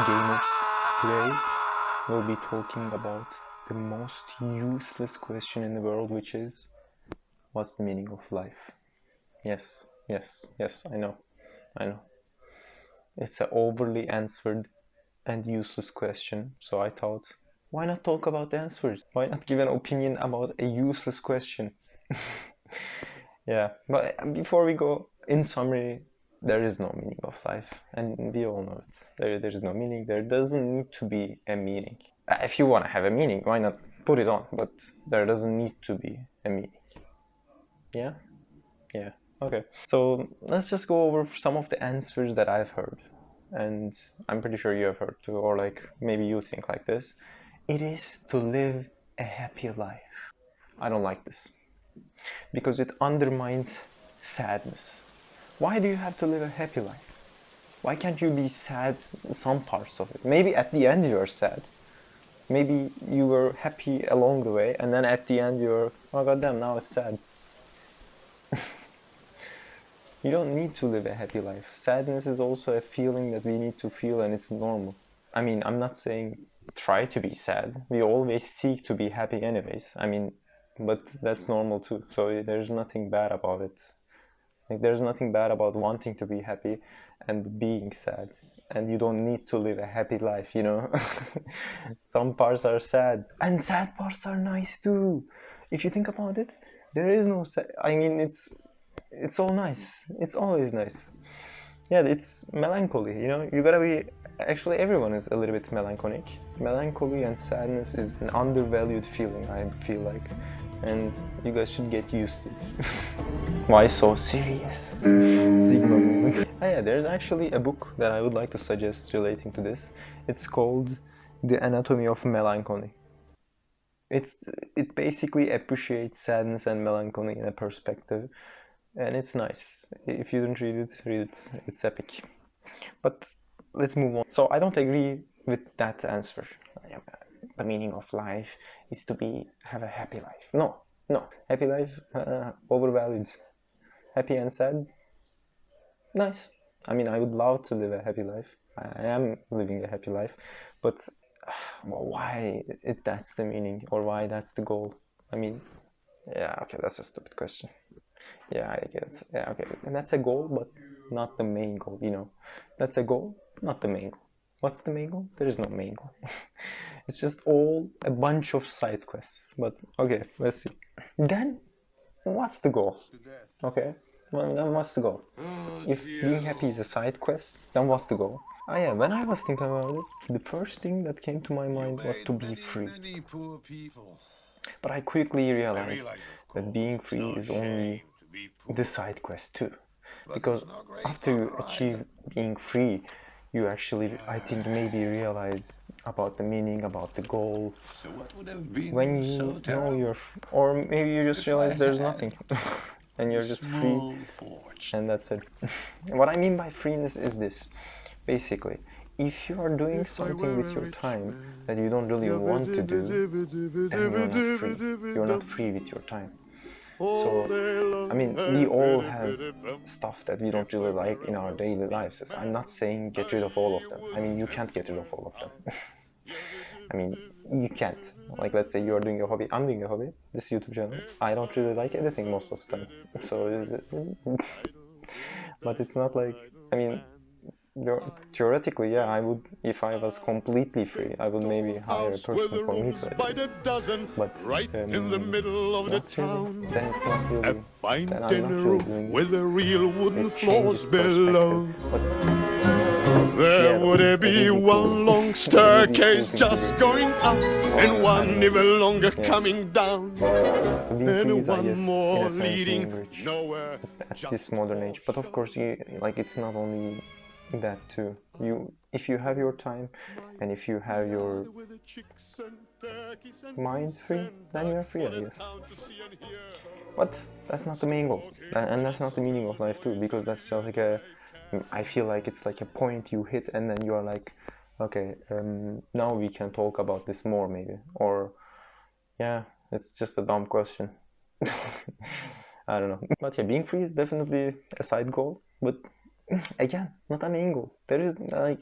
gamers. Today we'll be talking about the most useless question in the world, which is, what's the meaning of life? Yes, I know. It's an overly answered and useless question, so I thought, why not talk about the answers? Why not give an opinion about a useless question? Yeah, but before we go, in summary, there is no meaning of life, and we all know it. There is no meaning. There doesn't need to be a meaning. If you want to have a meaning, why not put it on? But there doesn't need to be a meaning. Yeah? Yeah. Okay. So let's just go over some of the answers that I've heard. And I'm pretty sure you have heard too, or like maybe you think like this. It is to live a happy life. I don't like this because it undermines sadness. Why do you have to live a happy life? Why can't you be sad some parts of it? Maybe at the end you're sad. Maybe you were happy along the way and then at the end you're, oh goddamn, now it's sad. You don't need to live a happy life. Sadness is also a feeling that we need to feel, and it's normal. I mean, I'm not saying try to be sad. We always seek to be happy anyways. I mean, but that's normal too. So there's nothing bad about it. Like, there's nothing bad about wanting to be happy and being sad. And you don't need to live a happy life, you know? Some parts are sad. And sad parts are nice too. If you think about it, there is no sad. I mean, it's all nice. It's always nice. Yeah, it's melancholy, you know? You gotta be... Actually, everyone is a little bit melancholic. Melancholy and sadness is an undervalued feeling, I feel like. And you guys should get used to it. Why so serious? Sigma moment. Oh yeah, there's actually a book that I would like to suggest relating to this. It's called The Anatomy of Melancholy. It basically appreciates sadness and melancholy in a perspective, and it's nice. If you didn't read it. It's epic. But let's move on. So I don't agree with that answer. The meaning of life is to have a happy life. No. Happy life, overvalued. Happy and sad, nice. I mean, I would love to live a happy life. I am living a happy life, but why that's the meaning, or why that's the goal? I mean, yeah, okay, that's a stupid question. Yeah, I guess. Yeah, okay, and that's a goal, but not the main goal, you know. That's a goal, not the main goal. What's the main goal? There is no main goal. It's just all a bunch of side quests. But okay, let's see. Then, what's the goal? Okay, well, then what's the goal? If being happy is a side quest, then what's the goal? Oh yeah, when I was thinking about it, the first thing that came to my mind was to be free. But I quickly realized that being free is only the side quest too. Because after you achieve being free, you actually, I think, maybe realize about the meaning, about the goal. When you know or maybe you just realize there's nothing. And you're just free, and that's it. What I mean by freeness is this. Basically, if you are doing something with your time that you don't really want to do, then you're not free. You're not free with your time. So, I mean, we all have stuff that we don't really like in our daily lives. I'm not saying get rid of all of them. I mean, you can't get rid of all of them. I mean, you can't. Like, let's say you're doing a hobby, I'm doing a hobby, this YouTube channel. I don't really like editing most of the time. So, but it's not like, I mean, theoretically, yeah, I would, if I was completely free, I would maybe hire a person for me to edit. But in the middle of the town, then it's not really, then I'm not really doing with the real wooden it. floors Changes below. But There yeah, would be one long staircase cool just going up, and one even longer coming down, so being free and is, I one guess, more in a sense, leading being rich nowhere. at this modern age. But of course, it's not only that too. If you have your time and if you have your mind free, then you're free, I guess. But that's not the main goal, and that's not the meaning of life too, because that's just like I feel like it's like a point you hit and then you are like, okay, now we can talk about this more maybe, or yeah, it's just a dumb question. I don't know. But yeah, being free is definitely a side goal, but again, not a main goal. There is like,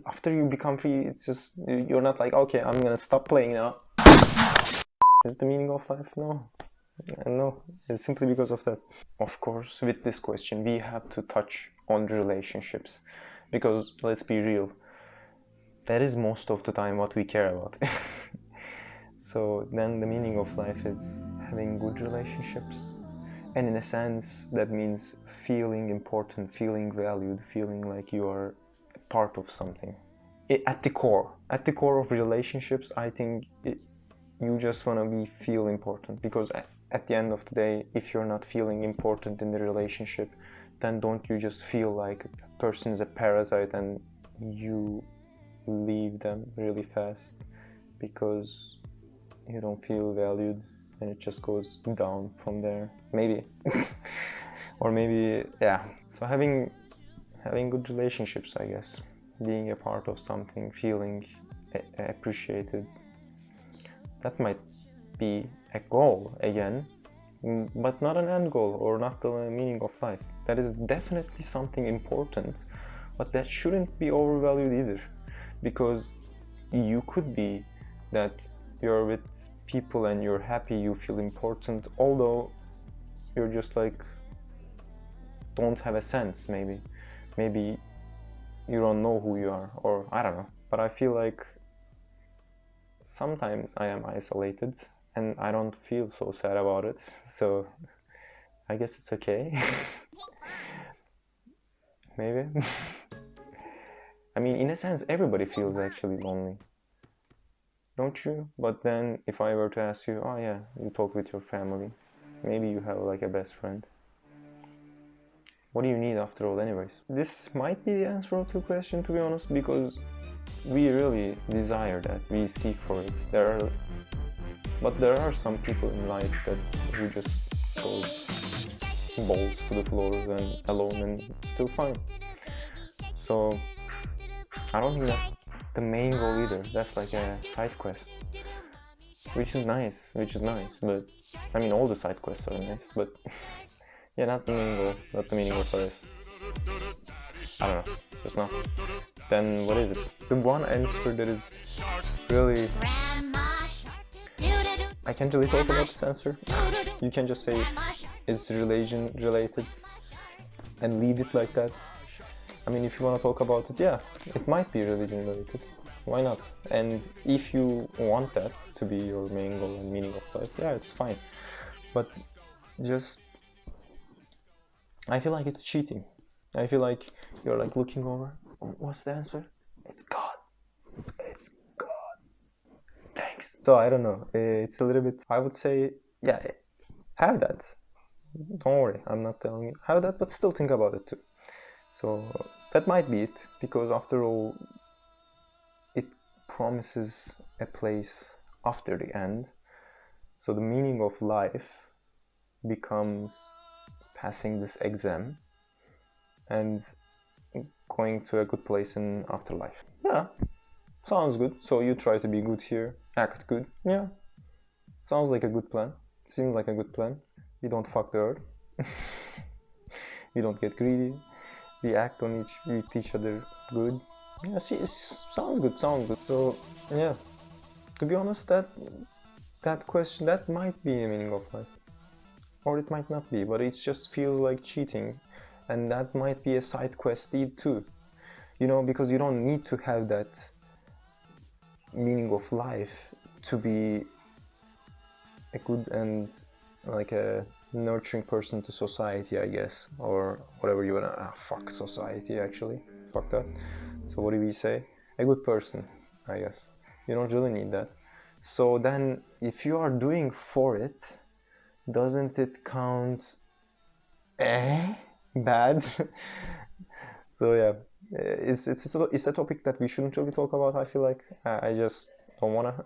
after you become free, it's just, you're not like, okay, I'm gonna stop playing now. Is it the meaning of life? No. No, it's simply because of that. Of course, with this question, we have to touch on relationships, because let's be real, that is most of the time what we care about. So then the meaning of life is having good relationships, and in a sense that means feeling important, feeling valued, feeling like you are a part of something. At the core of relationships, I think you just want to feel important, because at the end of the day, if you're not feeling important in the relationship, then don't you just feel like that person is a parasite and you leave them really fast because you don't feel valued, and it just goes down from there, maybe. Or maybe, yeah. So having good relationships, I guess, being a part of something, feeling appreciated, that might be a goal again, but not an end goal or not the meaning of life. That is definitely something important, but that shouldn't be overvalued either, because you could be that you're with people and you're happy, you feel important, although you're just like don't have a sense. Maybe you don't know who you are, or I don't know. But I feel like sometimes I am isolated and I don't feel so sad about it, so I guess it's okay. Maybe. I mean, in a sense, everybody feels actually lonely, don't you? But then if I were to ask you, oh yeah, you talk with your family, maybe you have like a best friend. What do you need after all anyways? This might be the answer to the question, to be honest, because we really desire that, we seek for it. But there are some people in life that who just goes balls to the floor and alone and still fine. So I don't think that's the main goal either. That's like a side quest, which is nice, but I mean, all the side quests are nice, but yeah, not the main goal, not the meaning of life. I don't know, just not. Then what is it? The one answer that is really, I can't really talk about this answer. You can just say it's religion related and leave it like that. I mean, if you want to talk about it, yeah, it might be religion related. Why not? And if you want that to be your main goal and meaning of life, yeah, it's fine. But just, I feel like it's cheating. I feel like you're like looking over. What's the answer? It's God. It's God. Thanks. So I don't know. It's a little bit, I would say, yeah, have that. Don't worry, I'm not telling you. Have that, but still think about it too. So that might be it, because after all, it promises a place after the end. So the meaning of life becomes passing this exam and going to a good place in afterlife. Yeah, sounds good. So you try to be good here, act good. Yeah, sounds like a good plan. Seems like a good plan. We don't fuck the earth. We don't get greedy. We act on with each other good. Yeah, see, it sounds good. So yeah, to be honest, that question, that might be the meaning of life, or it might not be, but it just feels like cheating, and that might be a side quest too. You know, because you don't need to have that meaning of life to be a good and like a nurturing person to society, I guess, or whatever you wanna. Fuck society, actually. Fuck that. So what do we say? A good person, I guess. You don't really need that. So then, if you are doing for it, doesn't it count? Bad. So yeah, it's a topic that we shouldn't really talk about. I feel like I just don't wanna.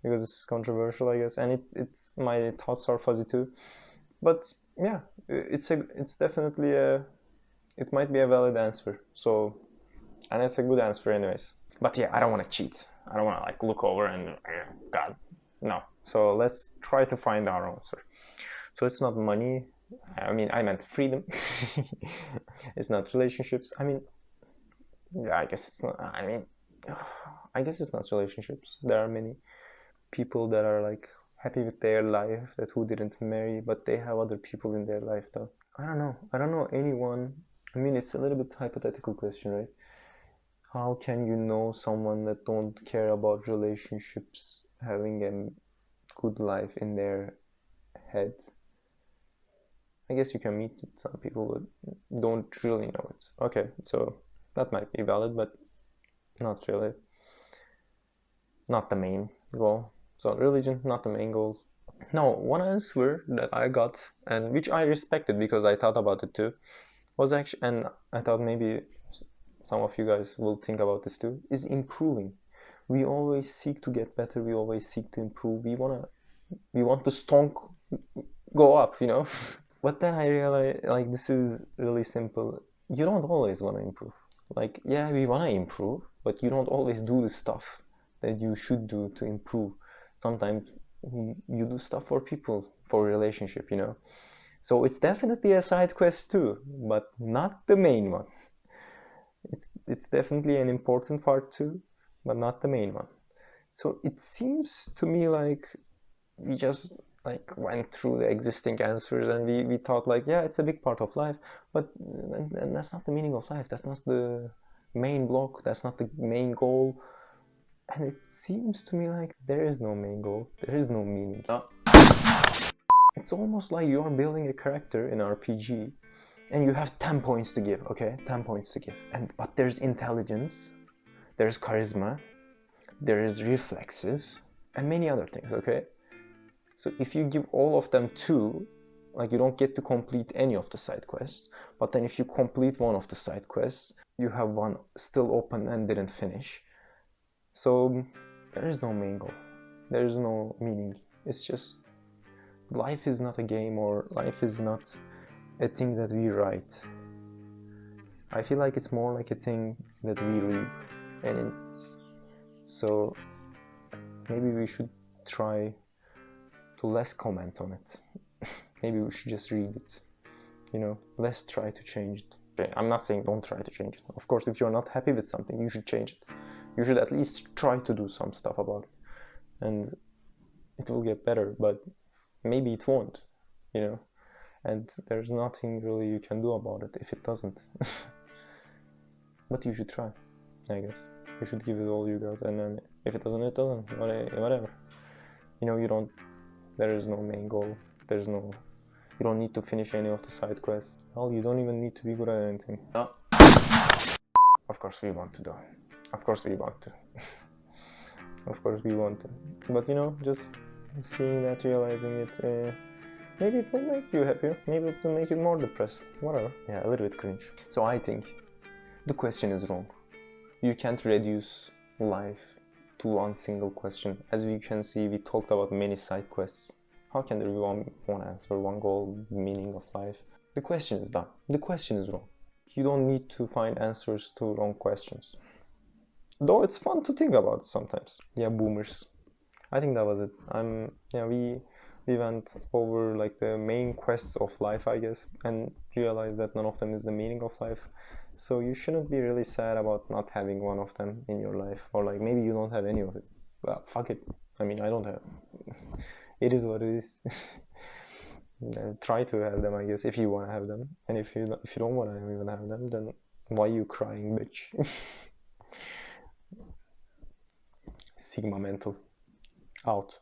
Because it's controversial, I guess, and it's my thoughts are fuzzy too. But yeah, it's definitely it might be a valid answer. So, and it's a good answer anyways. But yeah, I don't want to cheat. I don't want to like look over and God, no. So let's try to find our answer. So it's not money. I mean, I meant freedom. It's not relationships. I mean, Yeah, I guess it's not. I mean, I guess it's not relationships. There are many people that are like happy with their life, that who didn't marry, but they have other people in their life though. I don't know. I don't know anyone. I mean, it's a little bit hypothetical question, right? How can you know someone that don't care about relationships having a good life in their head? I guess you can meet some people but don't really know it. Okay, so that might be valid, but not really. Not the main goal. So religion, not the main goal. No, one answer that I got, and which I respected because I thought about it too, was actually, and I thought maybe some of you guys will think about this too, is improving. We always seek to get better. We always seek to improve. We want the stonk go up, you know. But then I realized, like, this is really simple. You don't always want to improve. Like, yeah, we want to improve, but you don't always do the stuff that you should do to improve. Sometimes you do stuff for people, for a relationship, you know. So it's definitely a side quest too, but not the main one. It's definitely an important part too, but not the main one. So it seems to me like we just like went through the existing answers and we thought like, yeah, it's a big part of life, but and that's not the meaning of life. That's not the main block. That's not the main goal. And it seems to me like there is no main goal. There is no meaning. It's almost like you are building a character in RPG and you have 10 points to give, okay? 10 points to give. But there's intelligence, there's charisma, there is reflexes, and many other things, okay? So if you give all of them 2, like you don't get to complete any of the side quests, but then if you complete one of the side quests, you have one still open and didn't finish. So there is no main goal. There is no meaning. It's just life is not a game, or life is not a thing that we write. I feel like it's more like a thing that we read. So maybe we should try to less comment on it. Maybe we should just read it, you know, less try to change it. I'm not saying don't try to change it. Of course, if you're not happy with something, you should change it. You should at least try to do some stuff about it, and it will get better, but maybe it won't, you know, and there's nothing really you can do about it if it doesn't. But you should try, I guess. You should give it all you got, and then if it doesn't, it doesn't, whatever. You know, there is no main goal, you don't need to finish any of the side quests. Well, you don't even need to be good at anything. No. Of course we want to do. Of course we want to. Of course we want to. But you know, just seeing that, realizing it, maybe it will make you happier. Maybe it will make you more depressed. Whatever. Yeah, a little bit cringe. So I think the question is wrong. You can't reduce life to one single question. As you can see, we talked about many side quests. How can there be one answer, one goal, meaning of life? The question is done. The question is wrong. You don't need to find answers to wrong questions. Though it's fun to think about sometimes. Yeah, boomers. I think that was it. We went over like the main quests of life, I guess, and realized that none of them is the meaning of life. So you shouldn't be really sad about not having one of them in your life, or like maybe you don't have any of it. Well, fuck it. I mean, I don't have. It is what it is. Try to have them, I guess, if you want to have them. And if you don't want to even have them, then why are you crying, bitch? Sigma mental. Out.